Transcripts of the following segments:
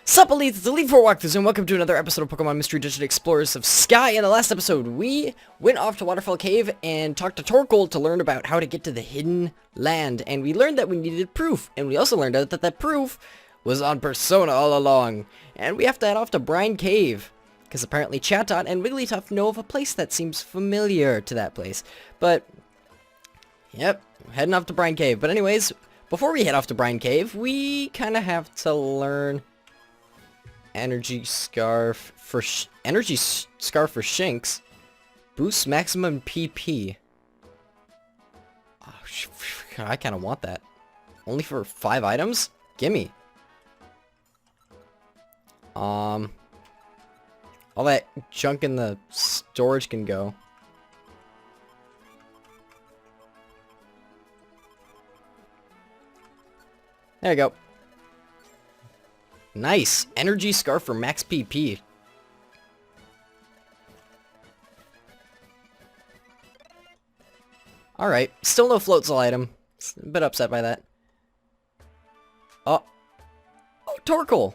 Sup, elites, it's Elite 4 Walkthroughs, and welcome to another episode of Pokemon Mystery Dungeon Explorers of Sky. In the last episode, we went off to Waterfall Cave and talked to Torkoal to learn about how to get to the hidden land, and we learned that we needed proof, and we also learned out that that proof was on Persona all along, and we have to head off to Brine Cave, because apparently Chatot and Wigglytuff know of a place that seems familiar to that place, but, yep, heading off to Brine Cave. But anyways, before we head off to Brine Cave, we kind of have to learn energy scarf for Shinx. Boosts maximum PP. Oh, I kind of want that. Only for 5 items? Gimme. All that junk in the storage can go. There you go. Nice. Energy Scarf for max PP. Alright. Still no Floatzel item. A bit upset by that. Oh. Oh, Torkoal.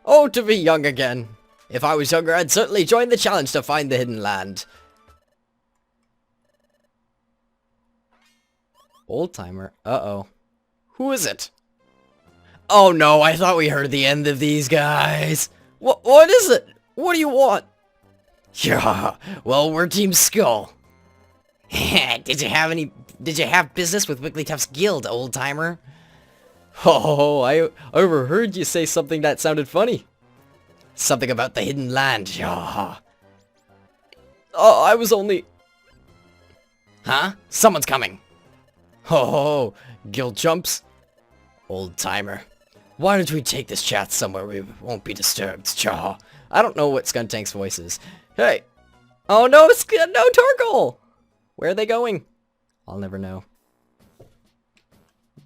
Oh, to be young again. If I was younger, I'd certainly join the challenge to find the hidden land. Old timer. Uh-oh. Who is it? Oh no, I thought we heard the end of these guys. What is it? What do you want? Yeah, well, we're Team Skull. Did you have business with Wigglytuff's guild, old timer? Oh, I overheard you say something that sounded funny. Something about the hidden land, yeah. Oh, I was only... Huh? Someone's coming. Oh, guild jumps. Old timer. Why don't we take this chat somewhere we won't be disturbed, Chaw? I don't know what Skuntank's voice is. Hey! Oh no, no Torkoal! Where are they going? I'll never know.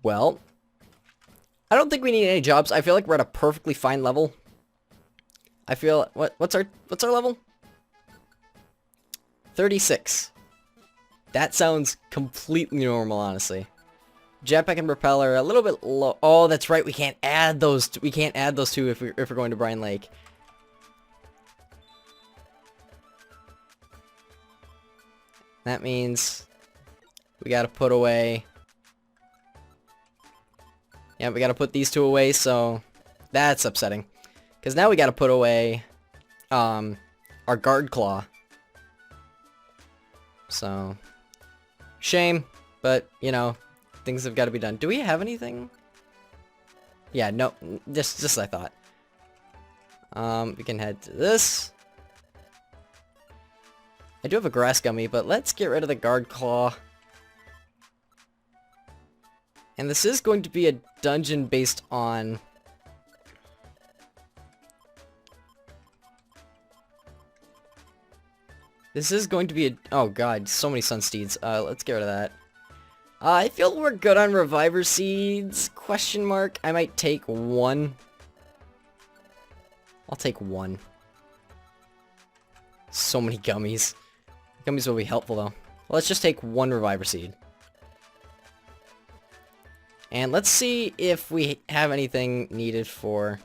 Well, I don't think we need any jobs. I feel like we're at a perfectly fine level. I feel what's our level? 36. That sounds completely normal, honestly. Jetpack and Propeller a little bit low. Oh, that's right. We can't add those. We can't add those two if we're going to Brine Lake. That means we gotta put away. Yeah, we gotta put these two away. So that's upsetting. Because now we gotta put away our Guard Claw. So shame, but you know. Things have got to be done. Do we have anything? Yeah, no. Just as I thought. We can head to this. I do have a grass gummy, but let's get rid of the Guard Claw. And this is going to be a dungeon based on... This is going to be a... Oh god, so many Sunsteeds. Let's get rid of that. I feel we're good on Reviver Seeds, question mark. I might take one. I'll take one. So many gummies. Gummies will be helpful though. Let's just take one Reviver Seed. And let's see if we have anything needed for...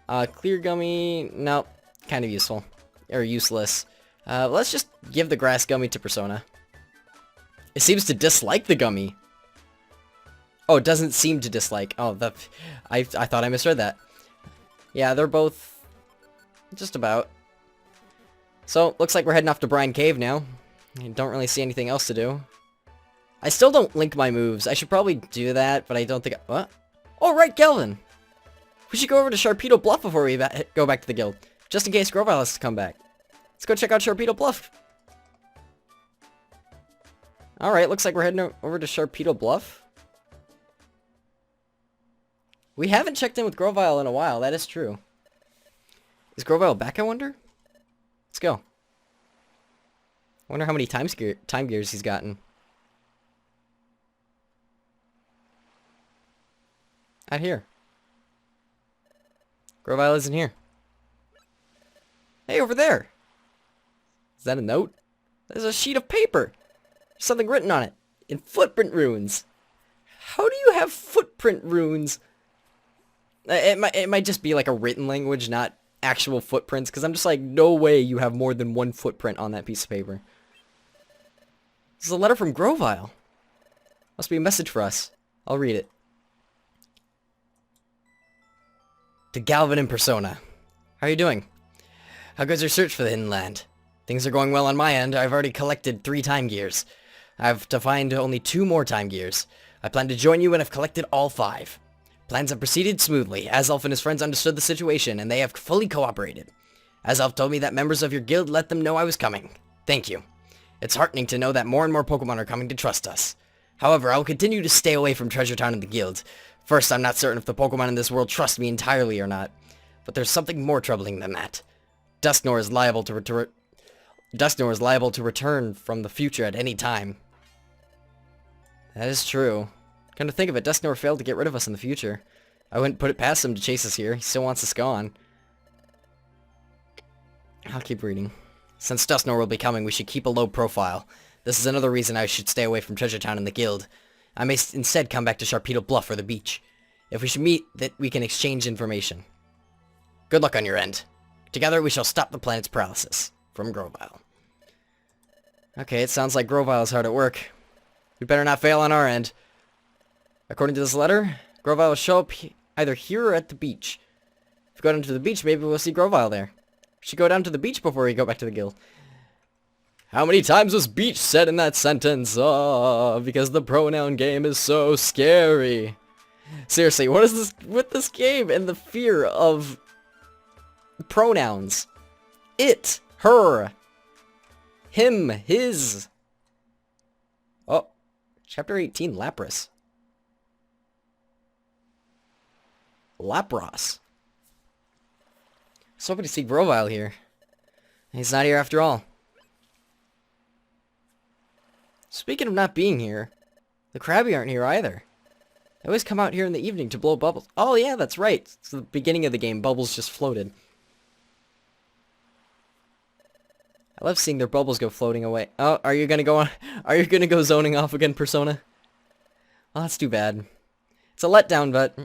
Clear Gummy, nope. Kind of useful. Or useless. Let's just give the Grass Gummy to Persona. It seems to dislike the gummy. Oh, it doesn't seem to dislike. Oh, I thought I misread that. Yeah, they're both just about. So, looks like we're heading off to Brine Cave now. I don't really see anything else to do. I still don't link my moves. I should probably do that, but I don't think what? Oh, right, Galvin! We should go over to Sharpedo Bluff before we go back to the guild. Just in case Grovyle has to come back. Let's go check out Sharpedo Bluff. Alright, looks like we're heading over to Sharpedo Bluff. We haven't checked in with Grovyle in a while, that is true. Is Grovyle back, I wonder? Let's go. I wonder how many time gears he's gotten. Out here. Grovyle isn't here. Hey, over there! Is that a note? There's a sheet of paper! Something written on it in footprint runes. How do you have footprint runes It might just be like a written language, not actual footprints, because I'm just like, no way you have more than one footprint on that piece of paper. This is a letter from Grovile. Must be a message for us. I'll read it. To Galvin in persona. How are you doing? How goes your search for the Hidden Land? Things are going well on my end. I've already collected 3 time gears. I have to find only 2 more time gears. I plan to join you and have collected all 5. Plans have proceeded smoothly. Azelf and his friends understood the situation, and they have fully cooperated. Azelf told me that members of your guild let them know I was coming. Thank you. It's heartening to know that more and more Pokemon are coming to trust us. However, I will continue to stay away from Treasure Town and the guild. First, I'm not certain if the Pokemon in this world trust me entirely or not. But there's something more troubling than that. Dusknoir is liable to return from the future at any time. That is true. Come to think of it, Dusknoir failed to get rid of us in the future. I wouldn't put it past him to chase us here. He still wants us gone. I'll keep reading. Since Dusknoir will be coming, we should keep a low profile. This is another reason I should stay away from Treasure Town and the guild. I may instead come back to Sharpedo Bluff or the beach. If we should meet, that we can exchange information. Good luck on your end. Together we shall stop the planet's paralysis. From Grovile. Okay, it sounds like Grovile is hard at work. We better not fail on our end. According to this letter, Grovile will show up either here or at the beach. If we go down to the beach, maybe we'll see Grovile there. We should go down to the beach before we go back to the guild. How many times was beach said in that sentence? Because the pronoun game is so scary. Seriously, what is this with this game and the fear of pronouns? It, her, him, his. Oh, chapter 18, Lapras. Lapras. So hoping to see Grovile here. He's not here after all. Speaking of not being here, the Krabby aren't here either. They always come out here in the evening to blow bubbles. Oh yeah, that's right. It's the beginning of the game. Bubbles just floated. I love seeing their bubbles go floating away. Oh, are you gonna go on? Are you gonna go zoning off again, Persona? Oh, that's too bad. It's a letdown, but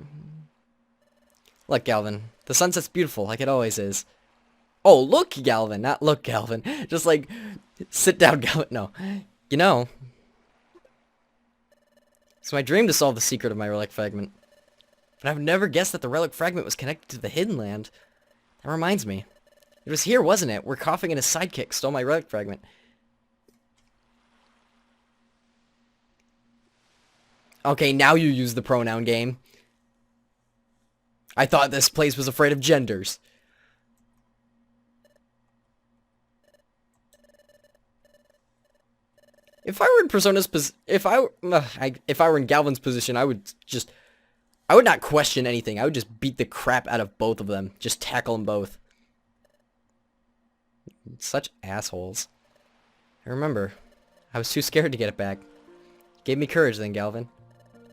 look, Galvin. The sunset's beautiful, like it always is. Oh, look, Galvin, not look, Galvin. Just like sit down, Galvin. No, you know. It's my dream to solve the secret of my relic fragment, but I've never guessed that the relic fragment was connected to the Hidden Land. That reminds me. It was here, wasn't it? Where Coughing and his sidekick stole my relic fragment. Okay, now you use the pronoun game. I thought this place was afraid of genders. If I were in Persona's if I were in Galvin's position, I would not question anything. I would just beat the crap out of both of them. Just tackle them both. Such assholes. I remember, I was too scared to get it back. Gave me courage then, Galvin.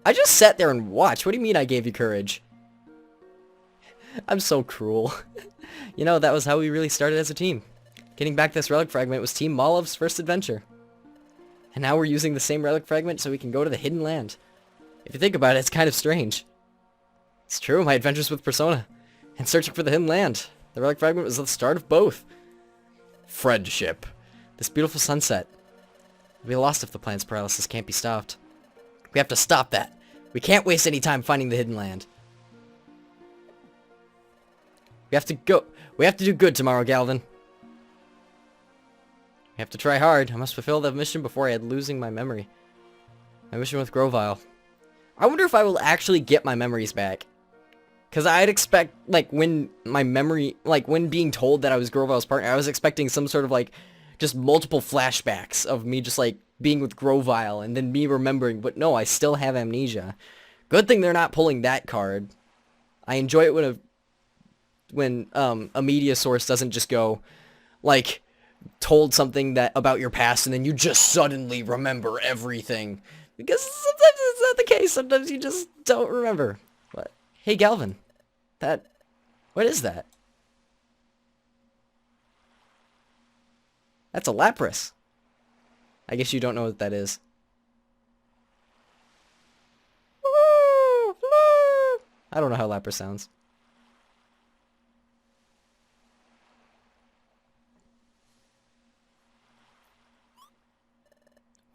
I just sat there and watched. What do you mean I gave you courage? I'm so cruel. You know, that was how we really started as a team. Getting back this relic fragment was Team Molov's first adventure. And now we're using the same relic fragment so we can go to the Hidden Land. If you think about it, it's kind of strange. It's true, my adventures with Persona. And searching for the Hidden Land. The relic fragment was the start of both. Friendship. This beautiful sunset. We'll be lost if the planet's paralysis can't be stopped. We have to stop that. We can't waste any time finding the Hidden Land. We have to go. We have to do good tomorrow, Galvin. We have to try hard. I must fulfill that mission before I had losing my memory. My mission with Grovile. I wonder if I will actually get my memories back. Because I'd expect, like, when my memory, like, when being told that I was Grovile's partner, I was expecting some sort of, like, just multiple flashbacks of me just, like, being with Grovile and then me remembering. But no, I still have amnesia. Good thing they're not pulling that card. I enjoy it when a media source doesn't just go, like, told something that about your past and then you just suddenly remember everything. Because sometimes it's not the case. Sometimes you just don't remember. But, hey, Galvin. What is that? That's a Lapras. I guess you don't know what that is. I don't know how Lapras sounds.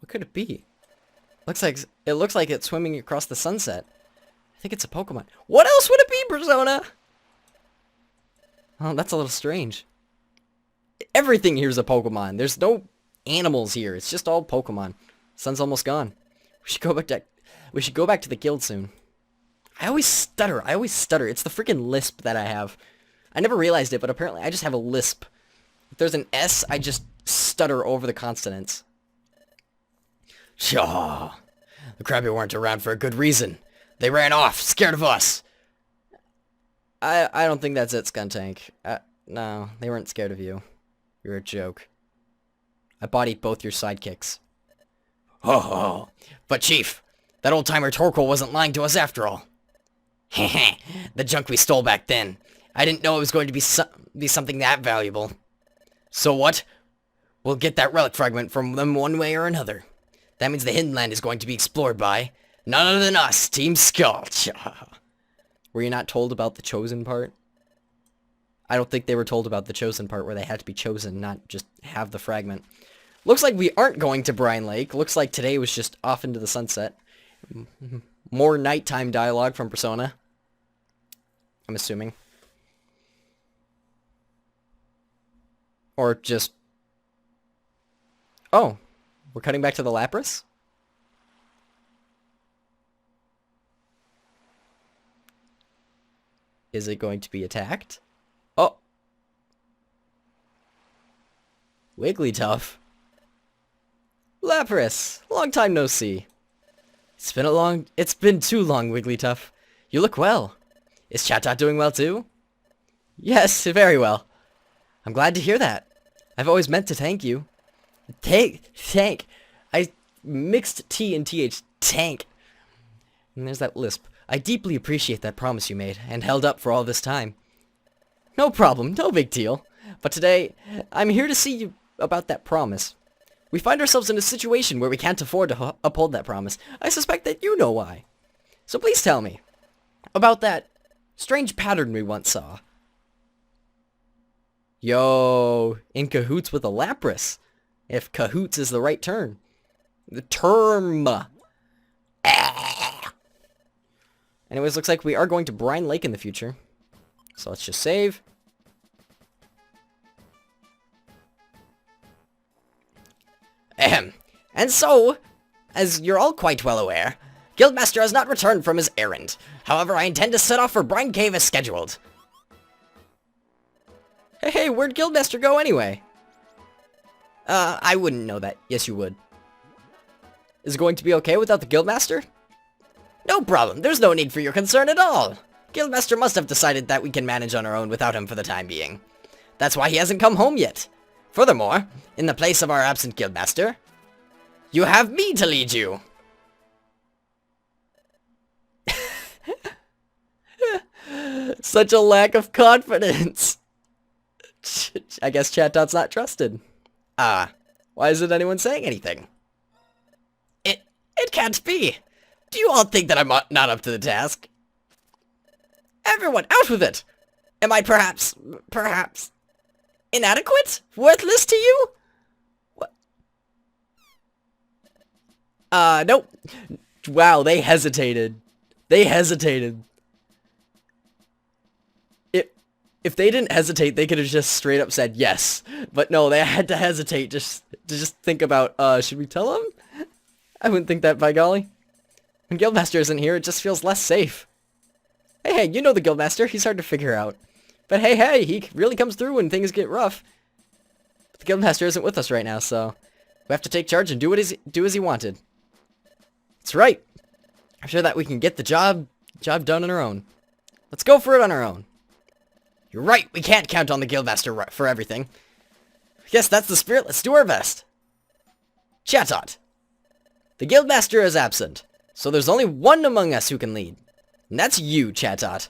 What could it be? It looks like it's swimming across the sunset. I think it's a Pokemon. What else would it be, Persona? Oh, that's a little strange. Everything here is a Pokemon. There's no animals here. It's just all Pokemon. Sun's almost gone. We should go back to the guild soon. I always stutter. It's the freaking lisp that I have. I never realized it, but apparently I just have a lisp. If there's an S, I just stutter over the consonants. Shaw. The Krabby weren't around for a good reason. They ran off, scared of us. I don't think that's it, Skuntank. No, they weren't scared of you. You're a joke. I bodied both your sidekicks. Oh, but Chief, that old-timer Torkoal wasn't lying to us after all. Heh, the junk we stole back then. I didn't know it was going to be something that valuable. So what? We'll get that relic fragment from them one way or another. That means the hidden land is going to be explored by none other than us, Team Skull. Were you not told about the chosen part? I don't think they were told about the chosen part where they had to be chosen, not just have the fragment. Looks like we aren't going to Brine Lake. Looks like today was just off into the sunset. More nighttime dialogue from Persona. I'm assuming. Or just... Oh, we're cutting back to the Lapras? Is it going to be attacked? Oh! Wigglytuff. Lapras! Long time no see. It's been too long, Wigglytuff. You look well. Is Chatot doing well too? Yes, very well. I'm glad to hear that. I've always meant to thank you. Thank. I mixed T and TH. Tank. And there's that lisp. I deeply appreciate that promise you made, and held up for all this time. No problem, no big deal. But today, I'm here to see you about that promise. We find ourselves in a situation where we can't afford to uphold that promise. I suspect that you know why. So please tell me about that strange pattern we once saw. Yo, in cahoots with a Lapras. If cahoots is the right term. The term. Anyways, looks like we are going to Brine Lake in the future. So let's just save. Ahem. And so, as you're all quite well aware, Guildmaster has not returned from his errand. However, I intend to set off for Brine Cave as scheduled. Hey, where'd Guildmaster go anyway? I wouldn't know that. Yes, you would. Is it going to be okay without the Guildmaster? No problem. There's no need for your concern at all. Guildmaster must have decided that we can manage on our own without him for the time being. That's why he hasn't come home yet. Furthermore, in the place of our absent Guildmaster, you have me to lead you. Such a lack of confidence. I guess Chatot's not trusted. Why isn't anyone saying anything? It can't be. Do you all think that I'm not up to the task? Everyone, out with it! Am I perhaps inadequate? Worthless to you? What? Nope. Wow, they hesitated. If they didn't hesitate, they could have just straight up said yes. But no, they had to hesitate just to think about, should we tell them? I wouldn't think that, by golly. When Guildmaster isn't here, it just feels less safe. Hey, you know the Guildmaster. He's hard to figure out. But hey, he really comes through when things get rough. But the Guildmaster isn't with us right now, so we have to take charge and do as he wanted. That's right. I'm sure that we can get the job done on our own. Let's go for it on our own. You're right. We can't count on the Guildmaster for everything. Yes, that's the spirit. Let's do our best. Chatot. The Guildmaster is absent, so there's only one among us who can lead. And that's you, Chatot.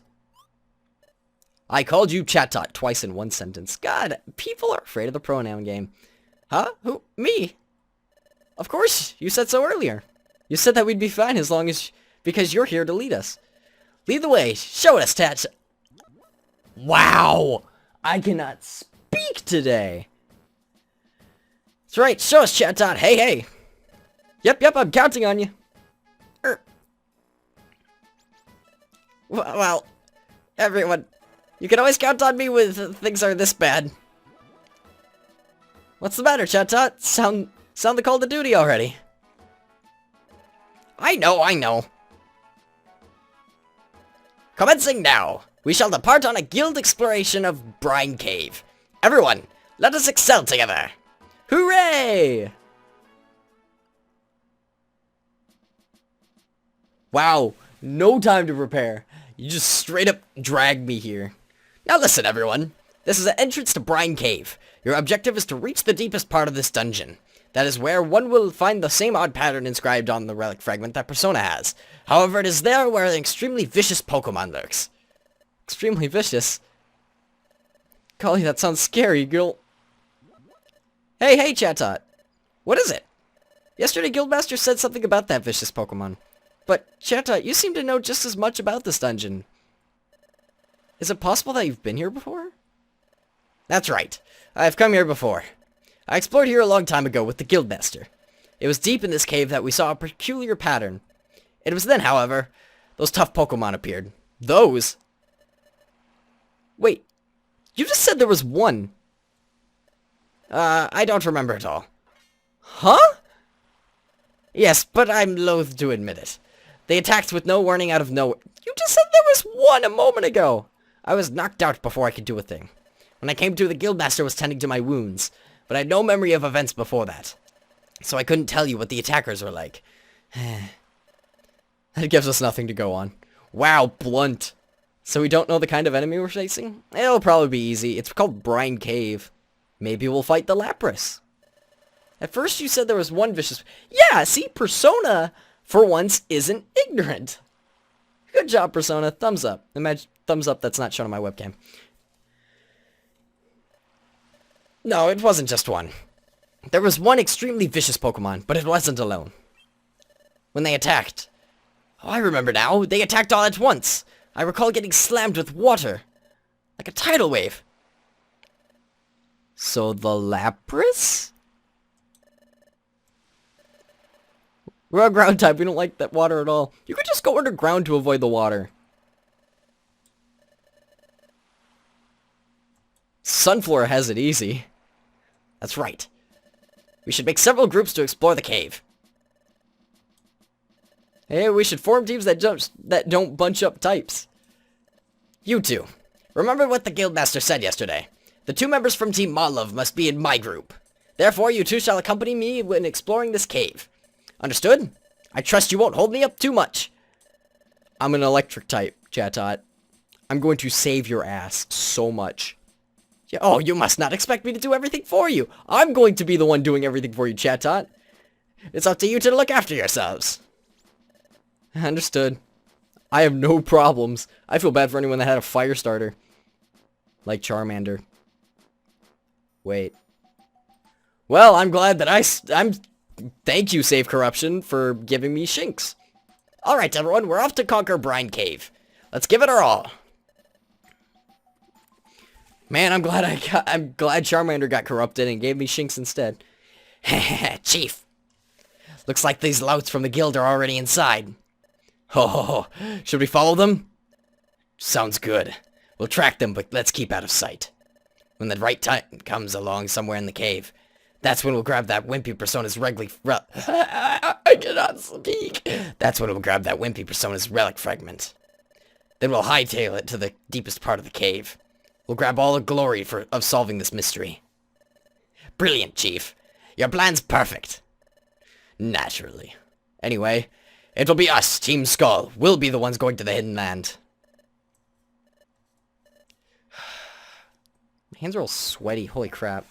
I called you Chatot twice in one sentence. God, people are afraid of the pronoun game. Huh? Who? Me? Of course, you said so earlier. You said that we'd be fine because you're here to lead us. Lead the way. Show us, Tat. Wow. I cannot speak today. That's right. Show us, Chatot. Hey, hey. Yep, I'm counting on you. Well, everyone, you can always count on me when things are this bad. What's the matter, Chatot? Sound the call to duty already. I know. Commencing now, we shall depart on a guild exploration of Brine Cave. Everyone, let us excel together. Hooray! Wow, no time to prepare. You just straight up dragged me here. Now listen, everyone. This is an entrance to Brine Cave. Your objective is to reach the deepest part of this dungeon. That is where one will find the same odd pattern inscribed on the relic fragment that Persona has. However, it is there where an extremely vicious Pokemon lurks. Extremely vicious? Golly, that sounds scary, girl. Hey, Chatot. What is it? Yesterday, Guildmaster said something about that vicious Pokemon. But, Chatot, you seem to know just as much about this dungeon. Is it possible that you've been here before? That's right. I've come here before. I explored here a long time ago with the Guildmaster. It was deep in this cave that we saw a peculiar pattern. It was then, however, those tough Pokemon appeared. Those? Wait, you just said there was one. I don't remember at all. Huh? Yes, but I'm loath to admit it. They attacked with no warning out of nowhere. You just said there was one a moment ago. I was knocked out before I could do a thing. When I came to, the Guildmaster was tending to my wounds, but I had no memory of events before that. So I couldn't tell you what the attackers were like. That gives us nothing to go on. Wow, blunt. So we don't know the kind of enemy we're facing? It'll probably be easy. It's called Brine Cave. Maybe we'll fight the Lapras. At first you said there was one vicious... Yeah, see, Persona, for once, isn't ignorant. Good job, Persona. Thumbs up. Imagine thumbs up that's not shown on my webcam. No, it wasn't just one. There was one extremely vicious Pokemon, but it wasn't alone. When they attacked... Oh, I remember now. They attacked all at once. I recall getting slammed with water. Like a tidal wave. So the Lapras? We're a ground type. We don't like that water at all. You could just go underground to avoid the water. Sunflora has it easy. That's right. We should make several groups to explore the cave. Hey, we should form teams that don't bunch up types. You two. Remember what the Guildmaster said yesterday. The 2 members from Team Motlove must be in my group. Therefore, you two shall accompany me when exploring this cave. Understood? I trust you won't hold me up too much. I'm an electric type, Chatot. I'm going to save your ass so much. Oh, you must not expect me to do everything for you. I'm going to be the one doing everything for you, Chatot. It's up to you to look after yourselves. Understood. I have no problems. I feel bad for anyone that had a fire starter. Like Charmander. Wait. Well, I'm glad that I'm... Thank you, Save Corruption, for giving me Shinx. Alright, everyone, we're off to conquer Brine Cave. Let's give it our all. Man, I'm glad Charmander got corrupted and gave me Shinx instead. Chief. Looks like these louts from the guild are already inside. Oh, should we follow them? Sounds good. We'll track them, but let's keep out of sight. When the right time comes along somewhere in the cave, that's when we'll grab that wimpy Persona's I cannot speak. That's when we'll grab that wimpy Persona's relic fragment. Then we'll hightail it to the deepest part of the cave. We'll grab all the glory of solving this mystery. Brilliant, Chief. Your plan's perfect. Naturally. Anyway, it'll be us, Team Skull. We'll be the ones going to the Hidden Land. My hands are all sweaty. Holy crap.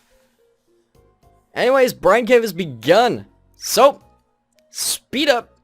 Anyways, Brine Cave has begun. So, speed up.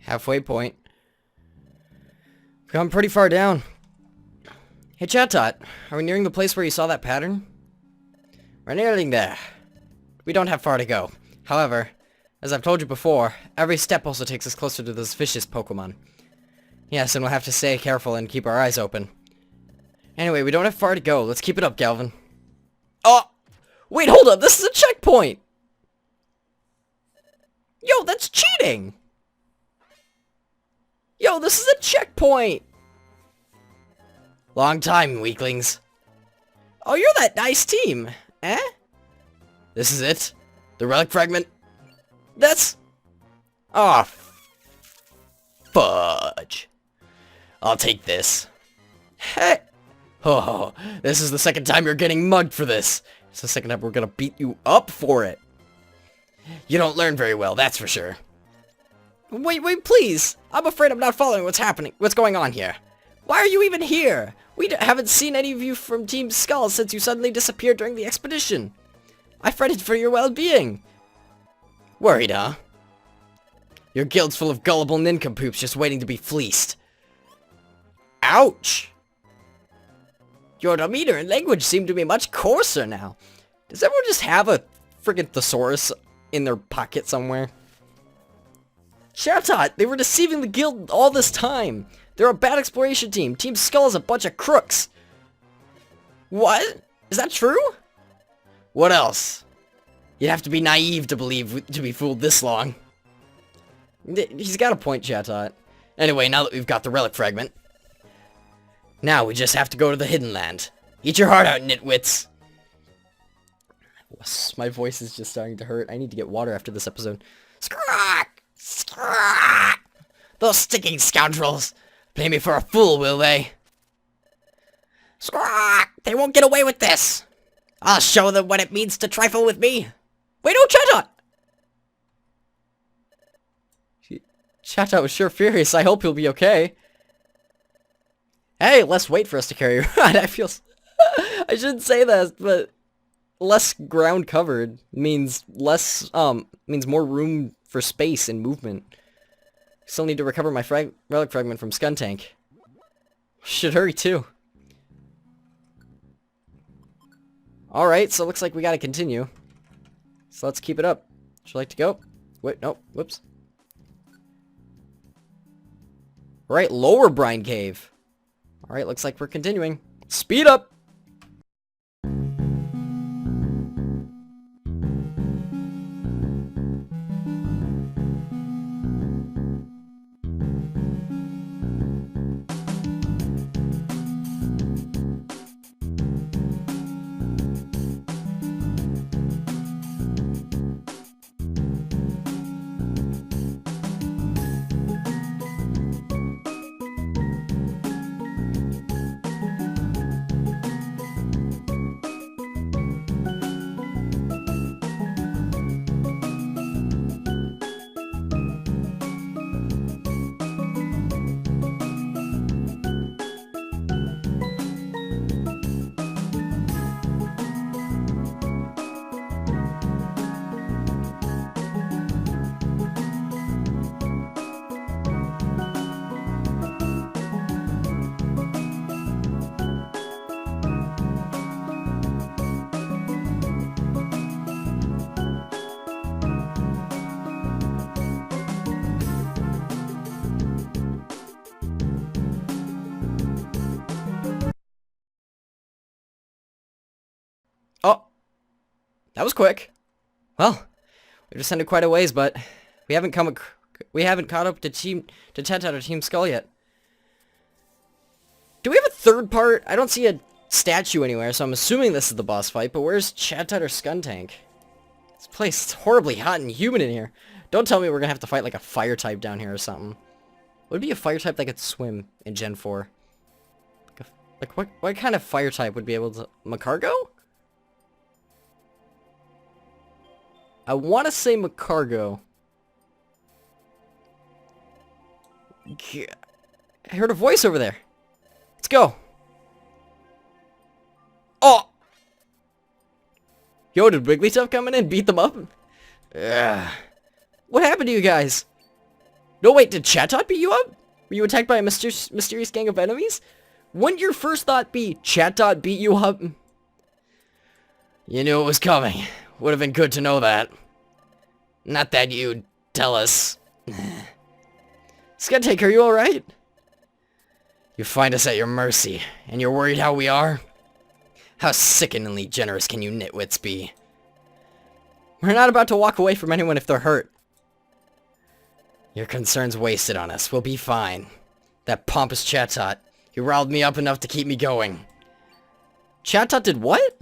Halfway point. We've come pretty far down. Hey, Chatot, are we nearing the place where you saw that pattern? We're nearing there. We don't have far to go. However, as I've told you before, every step also takes us closer to those vicious Pokemon. Yes, and we'll have to stay careful and keep our eyes open. Anyway, we don't have far to go. Let's keep it up, Galvin. Oh! Wait, hold up! This is a checkpoint! Yo, that's cheating! Yo, this is a checkpoint! Long time, weaklings. Oh, you're that nice team. Eh? This is it? The relic fragment? That's... Oh, fudge. I'll take this. Hey! Oh, this is the second time you're getting mugged for this. It's the second time we're gonna beat you up for it. You don't learn very well, that's for sure. Wait, please! I'm afraid I'm not following what's going on here. Why are you even here? We haven't seen any of you from Team Skull since you suddenly disappeared during the expedition. I fretted for your well-being. Worried, huh? Your guild's full of gullible nincompoops just waiting to be fleeced. Ouch! Your demeanor and language seem to be much coarser now. Does everyone just have a friggin' thesaurus in their pocket somewhere? Chatot, they were deceiving the guild all this time. They're a bad exploration team. Team Skull is a bunch of crooks. What? Is that true? What else? You'd have to be naive to believe to be fooled this long. He's got a point, Chatot. Anyway, now that we've got the relic fragment, now we just have to go to the Hidden Land. Eat your heart out, nitwits. My voice is just starting to hurt. I need to get water after this episode. Scrack! Scrack! Those stinking scoundrels. Play me for a fool, will they? Scrack! They won't get away with this. I'll show them what it means to trifle with me. Wait, no, Chatot! Chatot was sure furious. I hope he'll be okay. Hey, less weight for us to carry around. I feel... I shouldn't say that, but... less ground covered means less, means more room for space and movement. Still need to recover my relic fragment from Skuntank. Should hurry too. Alright, so it looks like we gotta continue. So let's keep it up. Would you like to go? Wait, no, whoops. Right, Lower Brine Cave. Alright, looks like we're continuing. Speed up! Oh, that was quick. Well, we descended quite a ways, but we haven't caught up to Chatot or Team Skull yet. Do we have a third part? I don't see a statue anywhere, so I'm assuming this is the boss fight. But where's Chatot or Skuntank? This place is horribly hot and humid in here. Don't tell me we're gonna have to fight like a fire type down here or something. Would it be a fire type that could swim in Gen 4? Like what kind of fire type would be able to... Macargo? I want to say Macargo. I heard a voice over there. Let's go. Oh! Yo, did Wigglytuff come in and beat them up? Ugh. What happened to you guys? No, wait, did Chatot beat you up? Were you attacked by a mysterious gang of enemies? Wouldn't your first thought be Chatot beat you up? You knew it was coming. Would have been good to know that. Not that you'd tell us. Skuntank, are you alright? You find us at your mercy, and you're worried how we are? How sickeningly generous can you nitwits be? We're not about to walk away from anyone if they're hurt. Your concern's wasted on us. We'll be fine. That pompous Chatot, he riled me up enough to keep me going. Chatot did what?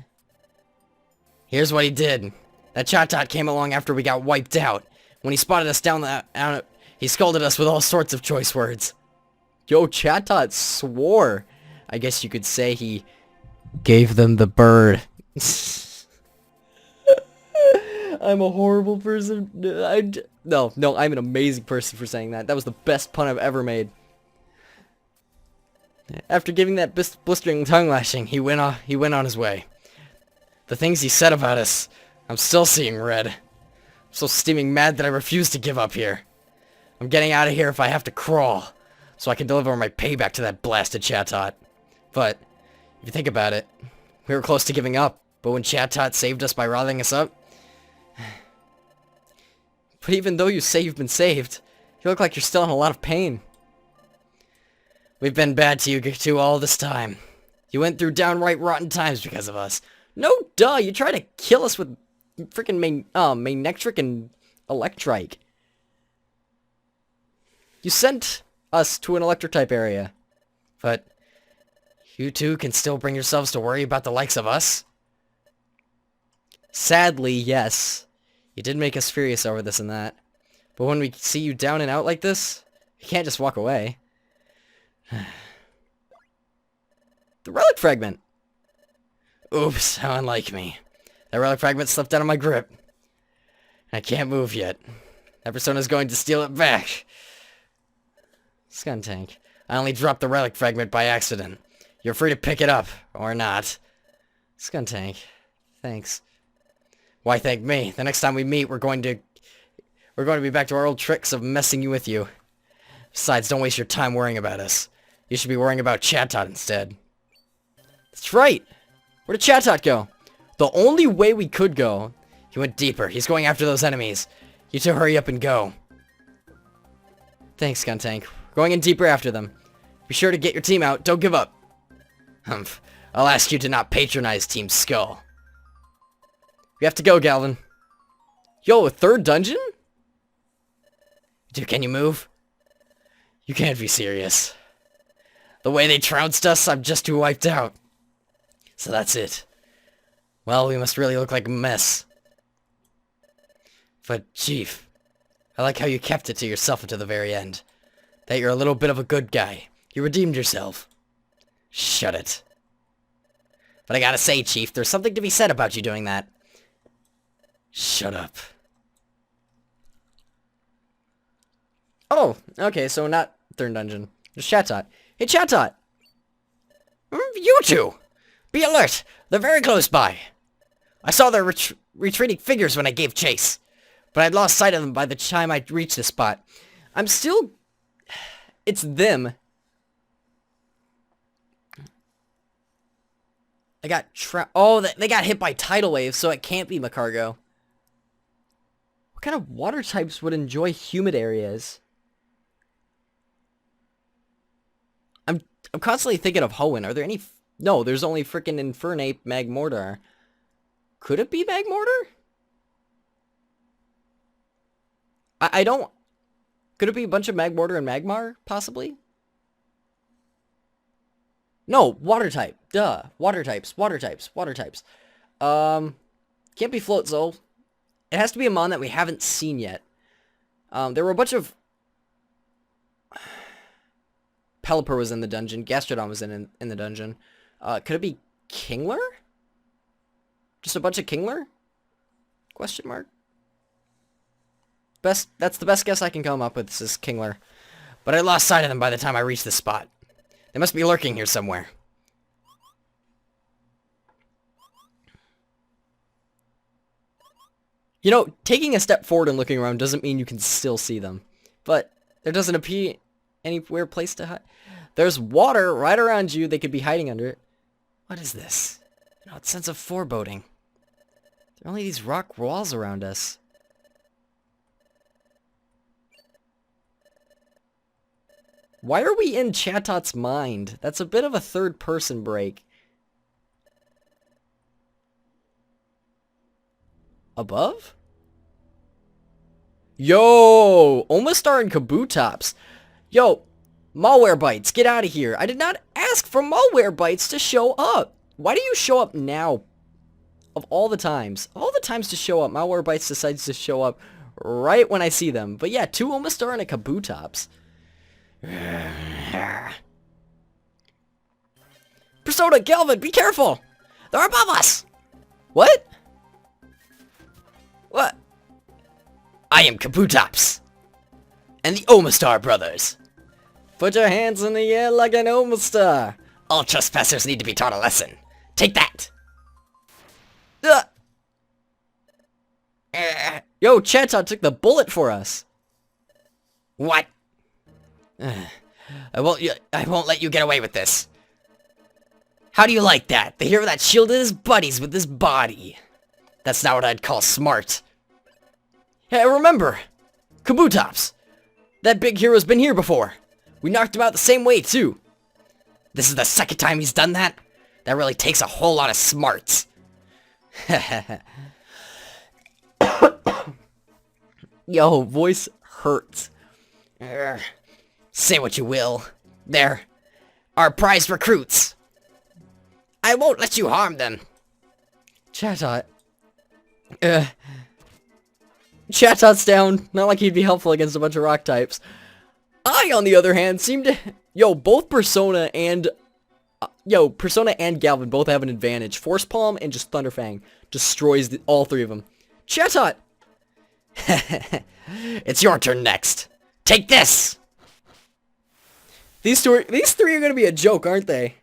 Here's what he did. That Chatot came along after we got wiped out. When he spotted us down he scolded us with all sorts of choice words. Yo, Chatot swore. I guess you could say he gave them the bird. I'm a horrible person. No, I'm an amazing person for saying that. That was the best pun I've ever made. After giving that blistering tongue lashing, he went on his way. The things he said about us, I'm still seeing red. I'm so steaming mad that I refuse to give up here. I'm getting out of here if I have to crawl, so I can deliver my payback to that blasted Chatot. But, if you think about it, we were close to giving up, but when Chatot saved us by riling us up... But even though you say you've been saved, you look like you're still in a lot of pain. We've been bad to you two all this time. You went through downright rotten times because of us. No duh, you tried to kill us with freaking Manectric and Electrike. You sent us to an Electrotype area. But you two can still bring yourselves to worry about the likes of us? Sadly, yes. You did make us furious over this and that. But when we see you down and out like this, we can't just walk away. The relic fragment! Oops, how unlike me. That relic fragment slipped out of my grip. I can't move yet. That persona's going to steal it back. Skuntank, I only dropped the relic fragment by accident. You're free to pick it up, or not. Skuntank, thanks. Why thank me? The next time we meet, we're going to be back to our old tricks of messing you with you. Besides, don't waste your time worrying about us. You should be worrying about Chatot instead. That's right! Where did Chatot go? The only way we could go. He went deeper. He's going after those enemies. You two hurry up and go. Thanks, Skuntank. We're going in deeper after them. Be sure to get your team out. Don't give up. Humph. I'll ask you to not patronize Team Skull. We have to go, Galvin. Yo, a third dungeon? Dude, can you move? You can't be serious. The way they trounced us, I'm just too wiped out. So that's it. Well, we must really look like a mess. But, Chief, I like how you kept it to yourself until the very end. That you're a little bit of a good guy. You redeemed yourself. Shut it. But I gotta say, Chief, there's something to be said about you doing that. Shut up. Oh, okay, so not third dungeon. Just Chatot. Hey, Chatot! You two! Be alert! They're very close by. I saw their retreating figures when I gave chase, but I'd lost sight of them by the time I reached the spot. I'm still... It's them. I got Oh, they got hit by tidal waves, so it can't be Macargo. What kind of water types would enjoy humid areas? I'm constantly thinking of Hoenn. Are there any... No, there's only freaking Infernape Magmortar. Could it be Magmortar? I don't... Could it be a bunch of Magmortar and Magmar, possibly? No, water type. Duh. Water types. Can't be Floatzel. It has to be a mon that we haven't seen yet. There were a bunch of... Pelipper was in the dungeon. Gastrodon was in the dungeon. Could it be Kingler? Just a bunch of Kingler? Question mark. That's the best guess I can come up with, is Kingler. But I lost sight of them by the time I reached the spot. They must be lurking here somewhere. You know, taking a step forward and looking around doesn't mean you can still see them. But There doesn't appear anywhere place to hide. There's water right around you. They could be hiding under it. What is this? An odd sense of foreboding. There are only these rock walls around us. Why are we in Chatot's mind? That's a bit of a third-person break. Above? Yo! Omastar and Kabutops. Yo, Malware Bites, get out of here. I did not ask for Malware Bites to show up. Why do you show up now? Of all the times. Of all the times to show up, Malware Bites decides to show up right when I see them. But yeah, 2 Omastar and a Kabutops. Persona, Galvin, be careful! They're above us! What? What? I am Kabutops! And the Omastar brothers! Put your hands in the air like an Omastar! All trespassers need to be taught a lesson. Take that! Yo, Chatot took the bullet for us! What? I won't let you get away with this. How do you like that? The hero that shielded his buddies with his body. That's not what I'd call smart. Hey, remember! Kabutops! That big hero's been here before. We knocked him out the same way, too. This is the second time he's done that? That really takes a whole lot of smarts. Yo, voice hurts. Say what you will. They're our prized recruits. I won't let you harm them. Chatot. Chatot's down. Not like he'd be helpful against a bunch of rock types. I, on the other hand, seem to... Yo, both Persona and... Persona and Galvin both have an advantage. Force Palm and just Thunderfang destroys all 3 of them. Chatot! It's your turn next. Take this! These 3 are gonna be a joke, aren't they?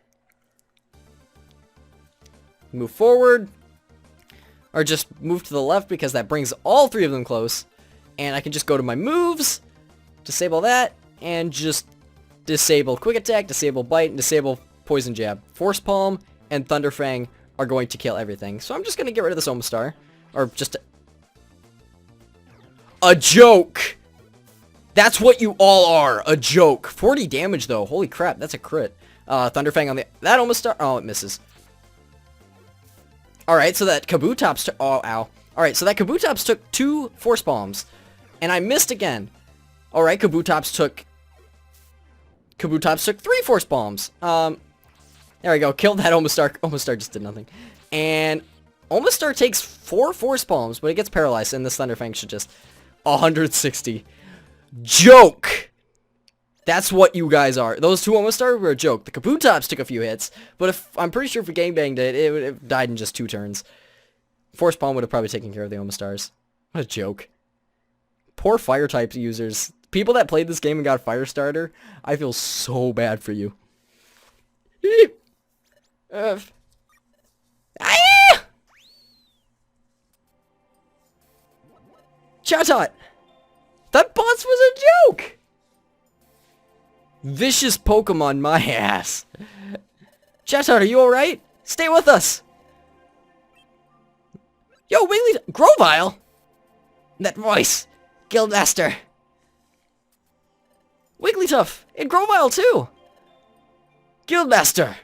Move forward. Or just move to the left because that brings all 3 of them close. And I can just go to my moves. Disable that. And just disable Quick Attack, disable Bite, and disable Poison Jab. Force Palm and Thunderfang are going to kill everything. So I'm just going to get rid of this Omastar. Or just... A joke! That's what you all are, a joke. 40 damage though, holy crap, that's a crit. Thunderfang on the... That Omastar... Oh, it misses. Alright, so that Kabutops took... Oh, ow. Alright, so that Kabutops took 2 Force Palms. And I missed again. Alright, Kabutops took 3 Force Palms. There we go, killed that Omastar. Omastar just did nothing. And Omastar takes 4 Force Palms, but it gets paralyzed, and this Thunderfang should just... 160. Joke! That's what you guys are. Those 2 Omastar were a joke. The Kabutops took a few hits, but I'm pretty sure if we gangbanged it, it would have died in just 2 turns. Force Palm would have probably taken care of the Omastars. What a joke. Poor Fire-type users. People that played this game and got Fire Starter, I feel so bad for you. Chatot! That boss was a joke! Vicious Pokemon my ass. Chatot, are you alright? Stay with us! Yo, Wiggly... Grovyle? That voice. Guildmaster. Wigglytuff. And Grovyle too. Guildmaster.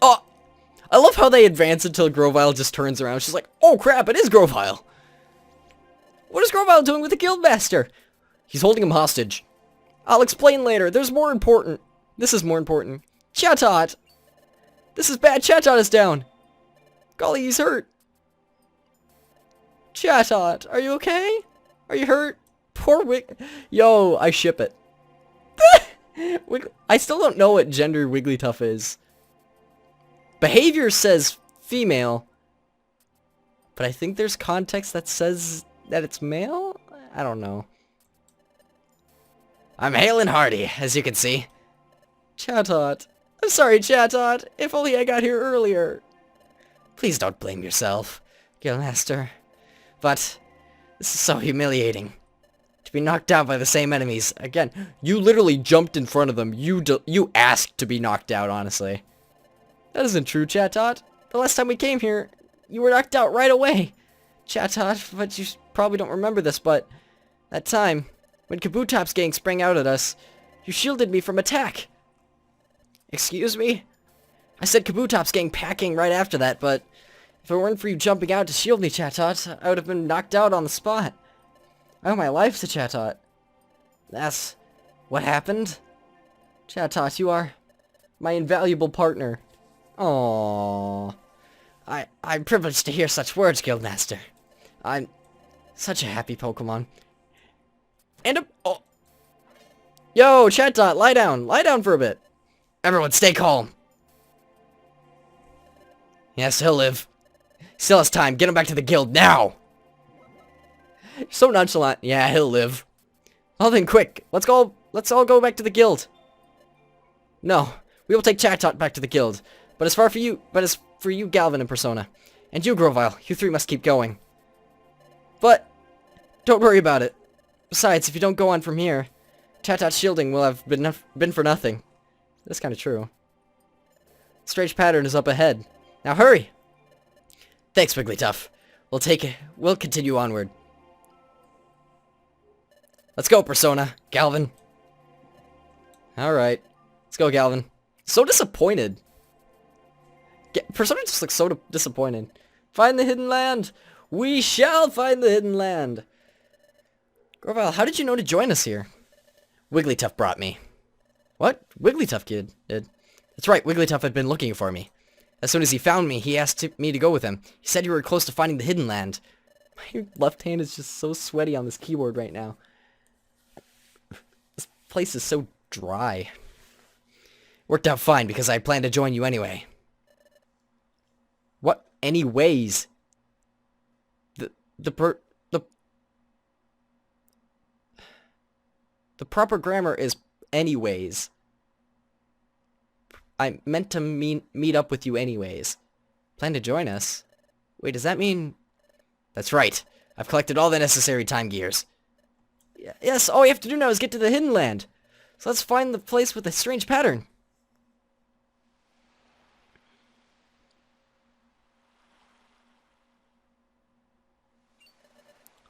Oh, I love how they advance until Grovyle just turns around. She's like, oh crap, it is Grovyle. What is Grovyle doing with the Guildmaster? He's holding him hostage. I'll explain later. There's more important. This is more important. Chatot. This is bad. Chatot is down. Golly, he's hurt. Chatot, are you okay? Are you hurt? Poor Yo, I ship it. I still don't know what gender Wigglytuff is. Behavior says female. But I think there's context that says that it's male? I don't know. I'm hale and hearty, as you can see. Chatot. I'm sorry, Chatot. If only I got here earlier. Please don't blame yourself, Guildmaster. But this is so humiliating. to be knocked out by the same enemies. Again, you literally jumped in front of them. You asked to be knocked out, honestly. That isn't true, Chatot. The last time we came here, you were knocked out right away. Chatot, but you probably don't remember this, but that time, when Kabutop's gang sprang out at us, you shielded me from attack. Excuse me? I said Kabutop's gang packing right after that, but if it weren't for you jumping out to shield me, Chatot, I would have been knocked out on the spot. I owe my life to Chatot. That's what happened? Chatot, you are my invaluable partner. Aww. I'm privileged to hear such words, Guildmaster. I'm such a happy Pokemon. And oh. Yo, Chatot, lie down. Lie down for a bit. Everyone, stay calm. Yes, he'll live. Still has time. Get him back to the guild now. You're so nonchalant. Yeah, he'll live. Well then, quick. Let's all go back to the guild. No, we will take Chatot back to the guild. But as for you, Galvin and Persona, and you, Grovyle, you three must keep going. But don't worry about it. Besides, if you don't go on from here, Chatot's shielding will have been for nothing. That's kind of true. Strange pattern is up ahead. Now hurry! Thanks, Wigglytuff. We'll continue onward. Let's go, Persona. Galvin. Alright. Let's go, Galvin. So disappointed. Persona just looks so disappointed. Find the hidden land! We shall find the hidden land! Grovyle, how did you know to join us here? Wigglytuff brought me. What? Wigglytuff kid did. That's right, Wigglytuff had been looking for me. As soon as he found me, he asked me to go with him. He said you were close to finding the hidden land. My left hand is just so sweaty on this keyboard right now. This place is so dry. Worked out fine because I planned to join you anyway. What? Anyways? The proper grammar is anyways. I meant to meet up with you anyways. Plan to join us? Wait, does that mean... That's right. I've collected all the necessary time gears. Yes, all we have to do now is get to the hidden land. So let's find the place with the strange pattern.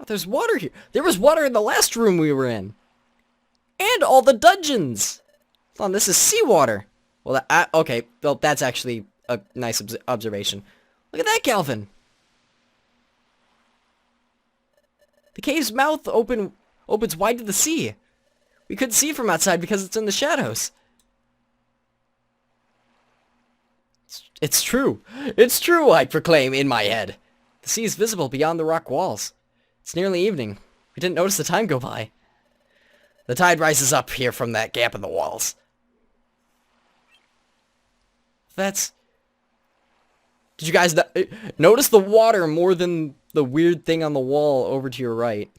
Oh, there's water here. There was water in the last room we were in. And all the dungeons. Hold on, this is seawater. Well, okay. Well, that's actually a nice observation. Look at that, Galvin. The cave's mouth opens wide to the sea. We couldn't see from outside because it's in the shadows. It's true. It's true, I proclaim in my head. The sea is visible beyond the rock walls. It's nearly evening. We didn't notice the time go by. The tide rises up here from that gap in the walls. Did you guys notice the water more than the weird thing on the wall over to your right?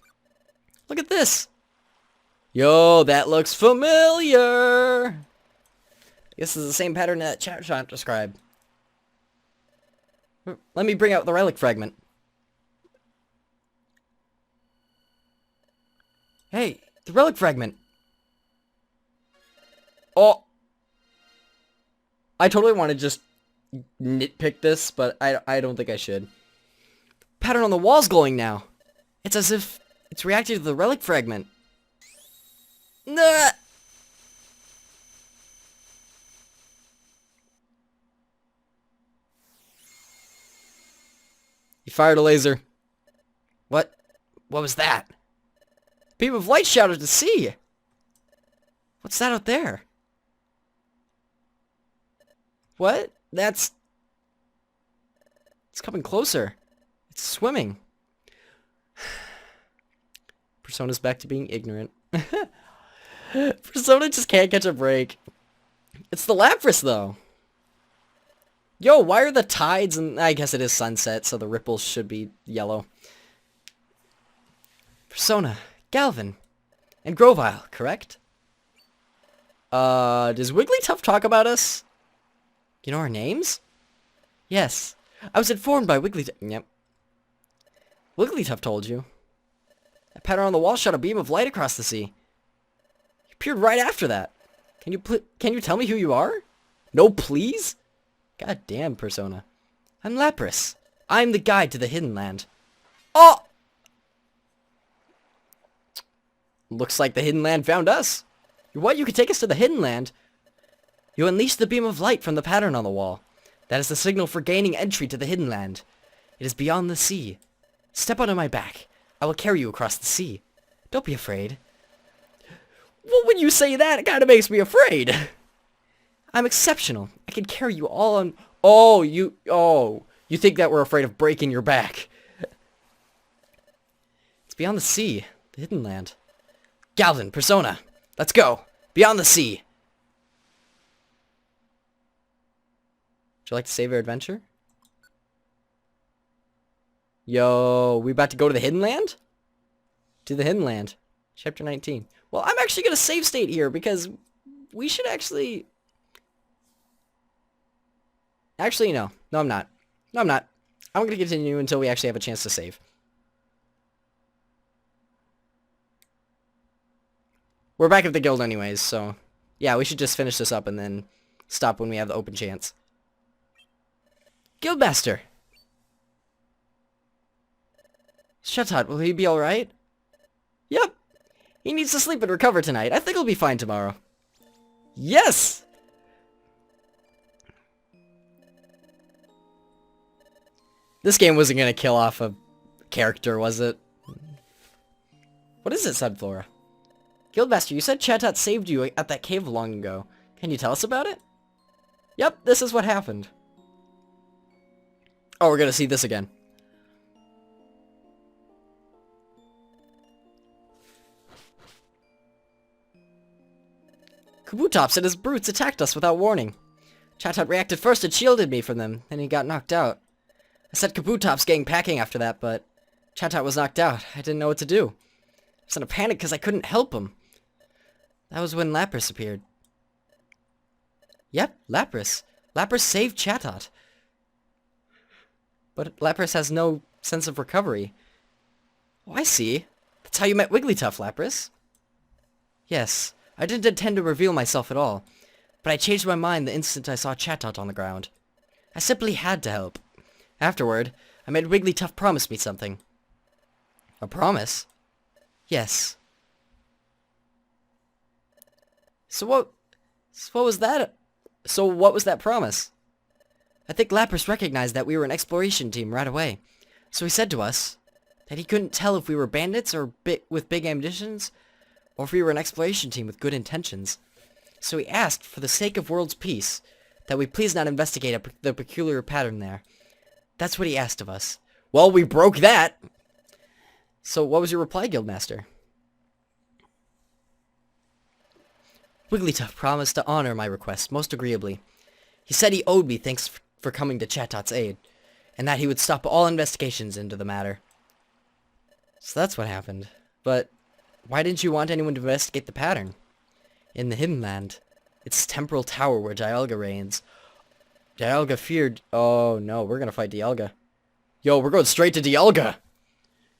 Look at this. Yo, that looks familiar. I guess this is the same pattern that Chatshot described. Let me bring out the relic fragment. Hey, the relic fragment. Oh. I totally want to just nitpick this, but I don't think I should. Pattern on the wall's glowing now. It's as if it's reacting to the relic fragment. Nah. He fired a laser. What? What was that? Beam of light shouted to sea. What's that out there? What? It's coming closer. It's swimming. Persona's back to being ignorant. Persona just can't catch a break. It's the Lapras, though. Yo, why are the tides and... I guess it is sunset, so the ripples should be yellow. Persona, Galvin, and Grovyle, correct? Does Wigglytuff talk about us? You know our names? Yes. I was informed by Wigglytuff. Yep. Wigglytuff told you. That pattern on the wall shot a beam of light across the sea. You appeared right after that. Can you tell me who you are? No, please? God damn, Persona. I'm Lapras. I'm the guide to the Hidden Land. Oh! Looks like the Hidden Land found us. What? You could take us to the Hidden Land? You unleashed the beam of light from the pattern on the wall. That is the signal for gaining entry to the Hidden Land. It is beyond the sea. Step onto my back. I will carry you across the sea. Don't be afraid. Well, when you say that, it kind of makes me afraid. I'm exceptional. I can carry you all on... Oh, you think that we're afraid of breaking your back. It's beyond the sea. The Hidden Land. Galvin, Persona. Let's go. Beyond the sea. Would you like to save your adventure? Yo, we about to go to the Hidden Land? To the Hidden Land. Chapter 19. Well, I'm actually going to save state here because we should actually... Actually, no. No, I'm not. No, I'm not. I'm going to continue until we actually have a chance to save. We're back at the guild anyways, so... Yeah, we should just finish this up and then stop when we have the open chance. Guildmaster! Chatot, will he be alright? Yep. He needs to sleep and recover tonight. I think he'll be fine tomorrow. Yes! This game wasn't gonna kill off a character, was it? What is it, said Flora? Guildmaster, you said Chatot saved you at that cave long ago. Can you tell us about it? Yep, this is what happened. Oh, we're gonna see this again. Kabutops and his brutes attacked us without warning. Chatot reacted first and shielded me from them, then he got knocked out. I set Kabutops getting packing after that, but Chatot was knocked out. I didn't know what to do. I was in a panic because I couldn't help him. That was when Lapras appeared. Yep, Lapras. Lapras saved Chatot. But Lapras has no sense of recovery. Oh, I see. That's how you met Wigglytuff, Lapras. Yes, I didn't intend to reveal myself at all, but I changed my mind the instant I saw Chatot on the ground. I simply had to help. Afterward, I made Wigglytuff promise me something. A promise? Yes. So what was that? So what was that promise? I think Lapras recognized that we were an exploration team right away. So he said to us that he couldn't tell if we were bandits or with big ambitions, or if we were an exploration team with good intentions. So he asked, for the sake of world's peace, that we please not investigate the peculiar pattern there. That's what he asked of us. Well, we broke that! So what was your reply, Guildmaster? Wigglytuff promised to honor my request most agreeably. He said he owed me thanks for coming to Chatot's aid, and that he would stop all investigations into the matter. So that's what happened. But why didn't you want anyone to investigate the pattern? In the Hidden Land, it's Temporal Tower where Dialga reigns. Dialga feared... Oh no, we're gonna fight Dialga. Yo, we're going straight to Dialga!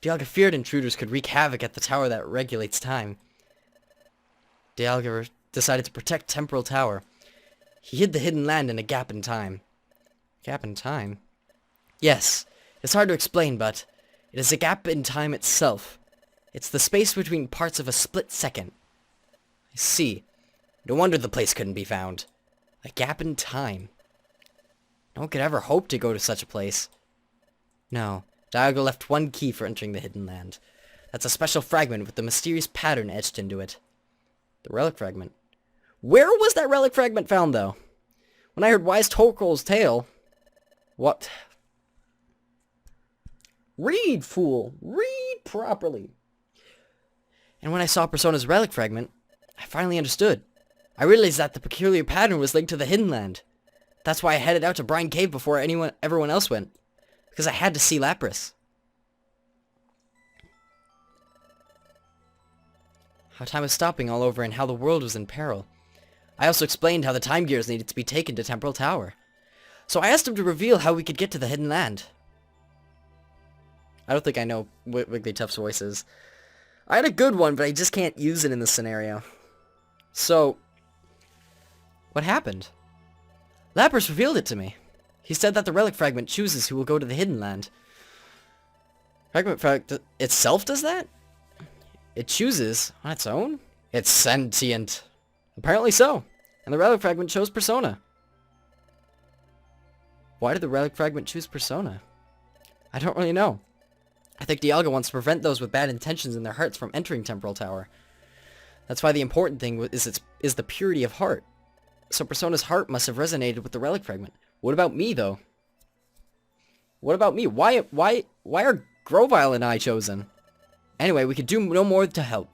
Dialga feared intruders could wreak havoc at the tower that regulates time. Dialga decided to protect Temporal Tower. He hid the Hidden Land in a gap in time. Gap in time? Yes, it's hard to explain, but it is a gap in time itself. It's the space between parts of a split second. I see. No wonder the place couldn't be found. A gap in time. No one could ever hope to go to such a place. No, Dialga left one key for entering the Hidden Land. That's a special fragment with the mysterious pattern etched into it. The relic fragment. Where was that relic fragment found, though? When I heard Wise Torkoal's tale... What? Read, fool! Read properly! And when I saw Persona's relic fragment, I finally understood. I realized that the peculiar pattern was linked to the Hidden Land. That's why I headed out to Brine Cave before everyone else went. Because I had to see Lapras. How time was stopping all over and how the world was in peril. I also explained how the time gears needed to be taken to Temporal Tower. So I asked him to reveal how we could get to the Hidden Land. I don't think I know what Wigglytuff's voice is. I had a good one, but I just can't use it in this scenario. So, what happened? Lapras revealed it to me. He said that the relic fragment chooses who will go to the Hidden Land. Fragment itself does that? It chooses on its own? It's sentient. Apparently so. And the relic fragment chose Persona. Why did the relic fragment choose Persona? I don't really know. I think Dialga wants to prevent those with bad intentions in their hearts from entering Temporal Tower. That's why the important thing is the purity of heart. So Persona's heart must have resonated with the relic fragment. What about me, though? What about me? Why are Grovyle and I chosen? Anyway, we could do no more to help.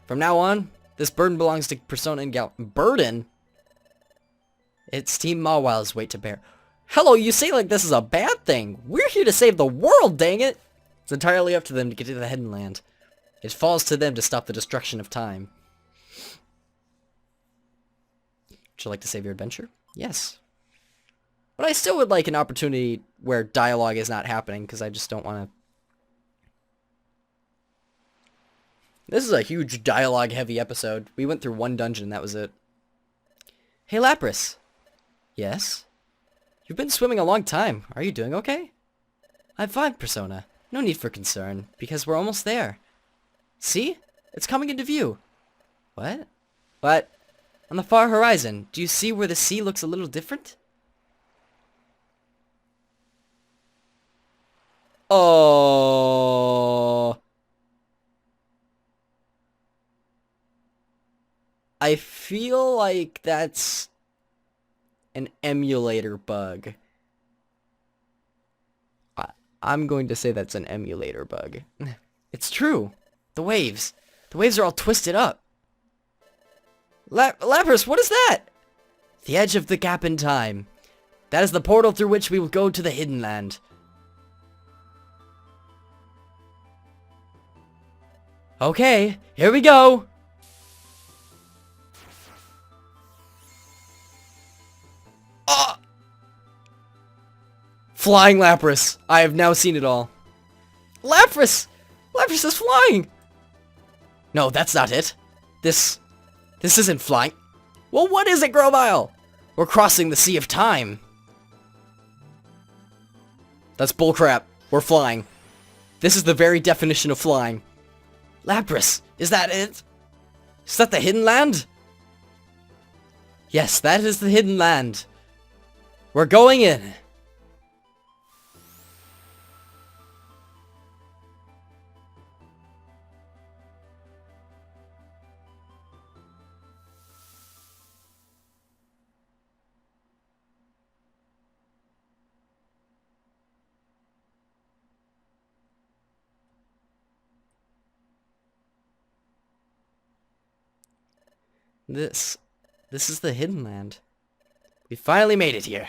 From now on, this burden belongs to Persona and Gal. Burden? It's Team Mawile's weight to bear. Hello, you say like this is a bad thing. We're here to save the world, dang it! It's entirely up to them to get to the Hidden Land. It falls to them to stop the destruction of time. Would you like to save your adventure? Yes. But I still would like an opportunity where dialogue is not happening, because I just don't want to... This is a huge dialogue-heavy episode. We went through one dungeon, that was it. Hey, Lapras. Yes? You've been swimming a long time. Are you doing okay? I'm fine, Persona. No need for concern, because we're almost there. See? It's coming into view. What? What? On the far horizon, do you see where the sea looks a little different? Oh. I feel like that's an emulator bug. I'm going to say that's an emulator bug. It's true. The waves. The waves are all twisted up. Lapras, what is that? The edge of the gap in time. That is the portal through which we will go to the Hidden Land. Okay, here we go. Flying Lapras. I have now seen it all. Lapras! Lapras is flying! No, that's not it. This isn't flying. Well, what is it, Grovyle? We're crossing the Sea of Time. That's bullcrap. We're flying. This is the very definition of flying. Lapras, is that it? Is that the Hidden Land? Yes, that is the Hidden Land. We're going in. This is the Hidden Land. We finally made it here.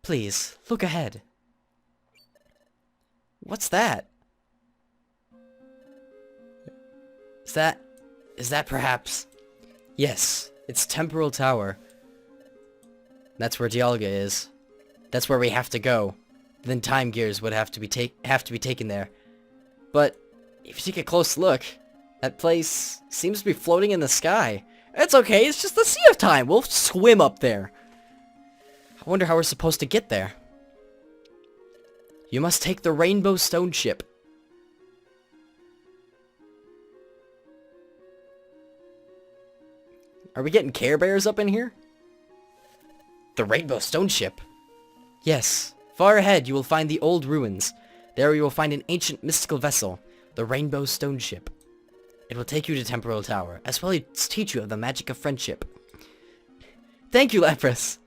Please, look ahead. What's that? Is that perhaps? Yes, it's Temporal Tower. That's where Dialga is. That's where we have to go. Then Time Gears would have to be taken there. But if you take a close look, that place seems to be floating in the sky. It's okay, it's just the Sea of Time. We'll swim up there. I wonder how we're supposed to get there. You must take the Rainbow Stone ship. Are we getting Care Bears up in here? The Rainbow Stone ship? Yes. Far ahead you will find the old ruins. There you will find an ancient mystical vessel, the Rainbow Stone ship. It will take you to Temporal Tower, as well as teach you of the magic of friendship. Thank you, Lapras.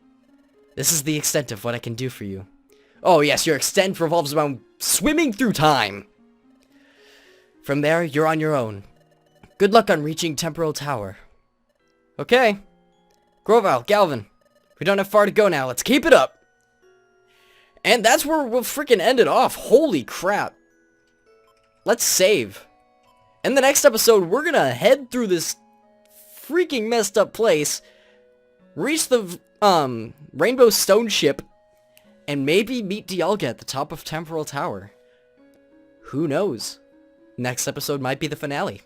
This is the extent of what I can do for you. Oh yes, your extent revolves around swimming through time. From there, you're on your own. Good luck on reaching Temporal Tower. Okay. Grovyle, Galvin, we don't have far to go now. Let's keep it up. And that's where we'll freaking end it off. Holy crap. Let's save. In the next episode, we're gonna head through this freaking messed up place, reach the Rainbow Stone ship, and maybe meet Dialga at the top of Temporal Tower. Who knows? next episode might be the finale.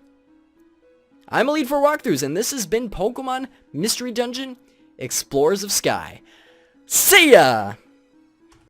I'm Elite for Walkthroughs, and this has been Pokemon Mystery Dungeon Explorers of Sky. See ya!